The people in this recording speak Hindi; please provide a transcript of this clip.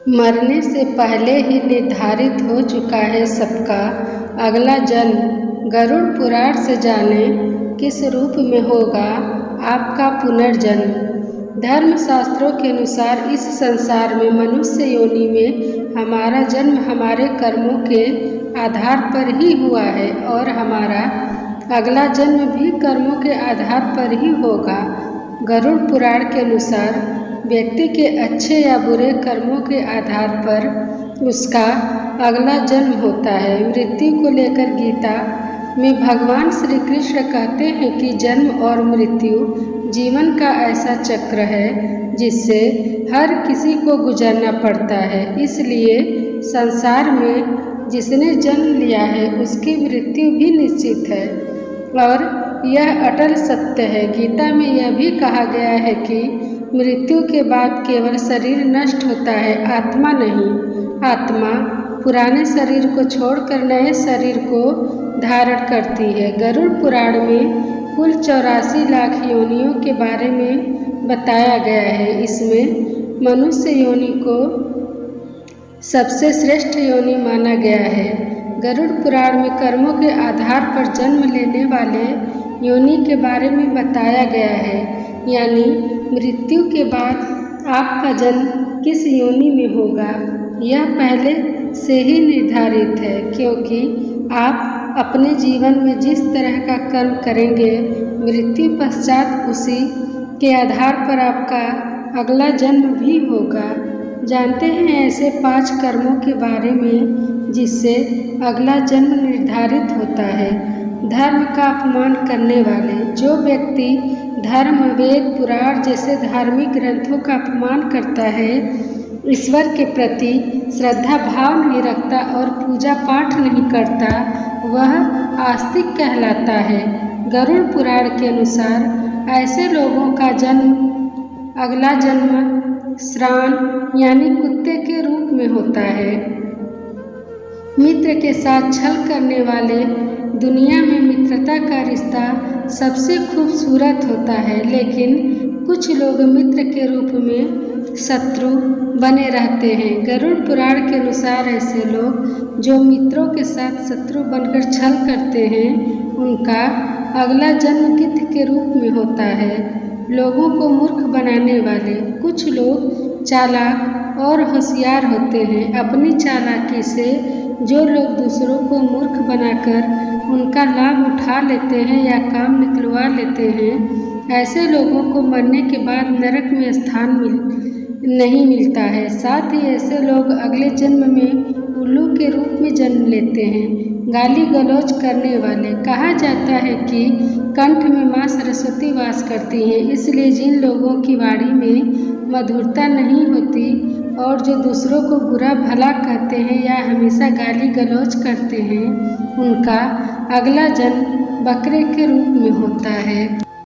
मरने से पहले ही निर्धारित हो चुका है सबका अगला जन्म। गरुड़ पुराण से जाने किस रूप में होगा आपका पुनर्जन्म। धर्मशास्त्रों के अनुसार इस संसार में मनुष्य योनि में हमारा जन्म हमारे कर्मों के आधार पर ही हुआ है और हमारा अगला जन्म भी कर्मों के आधार पर ही होगा। गरुड़ पुराण के अनुसार व्यक्ति के अच्छे या बुरे कर्मों के आधार पर उसका अगला जन्म होता है। मृत्यु को लेकर गीता में भगवान श्री कृष्ण कहते हैं कि जन्म और मृत्यु जीवन का ऐसा चक्र है जिससे हर किसी को गुजरना पड़ता है। इसलिए संसार में जिसने जन्म लिया है उसकी मृत्यु भी निश्चित है और यह अटल सत्य है। गीता में यह भी कहा गया है कि मृत्यु के बाद केवल शरीर नष्ट होता है, आत्मा नहीं। आत्मा पुराने शरीर को छोड़कर नए शरीर को धारण करती है। गरुड़ पुराण में कुल 84 लाख योनियों के बारे में बताया गया है। इसमें मनुष्य योनि को सबसे श्रेष्ठ योनि माना गया है। गरुड़ पुराण में कर्मों के आधार पर जन्म लेने वाले योनि के बारे में बताया गया है, यानी मृत्यु के बाद आपका जन्म किस योनि में होगा यह पहले से ही निर्धारित है, क्योंकि आप अपने जीवन में जिस तरह का कर्म करेंगे मृत्यु पश्चात उसी के आधार पर आपका अगला जन्म भी होगा। जानते हैं ऐसे 5 कर्मों के बारे में जिससे अगला जन्म निर्धारित होता है। धर्म का अपमान करने वाले। जो व्यक्ति धर्म, वेद, पुराण जैसे धार्मिक ग्रंथों का अपमान करता है, ईश्वर के प्रति श्रद्धा भाव नहीं रखता और पूजा पाठ नहीं करता, वह आस्तिक कहलाता है। गरुड़ पुराण के अनुसार ऐसे लोगों का अगला जन्म श्रान यानी कुत्ते के रूप में होता है। मित्र के साथ छल करने वाले। दुनिया में मित्रता का रिश्ता सबसे खूबसूरत होता है, लेकिन कुछ लोग मित्र के रूप में शत्रु बने रहते हैं। गरुड़ पुराण के अनुसार ऐसे लोग जो मित्रों के साथ शत्रु बनकर छल करते हैं, उनका अगला जन्म गिद्ध के रूप में होता है। लोगों को मूर्ख बनाने वाले। कुछ लोग चालाक और होशियार होते हैं। अपनी चालाकी से जो लोग दूसरों को मूर्ख बनाकर उनका लाभ उठा लेते हैं या काम निकलवा लेते हैं, ऐसे लोगों को मरने के बाद नरक में स्थान नहीं मिलता है। साथ ही ऐसे लोग अगले जन्म में उल्लू के रूप में जन्म लेते हैं। गाली गलौज करने वाले। कहा जाता है कि कंठ में माँ सरस्वती वास करती हैं, इसलिए जिन लोगों की वाणी में मधुरता नहीं होती और जो दूसरों को बुरा भला कहते हैं या हमेशा गाली गलौज करते हैं, उनका अगला जन्म बकरे के रूप में होता है।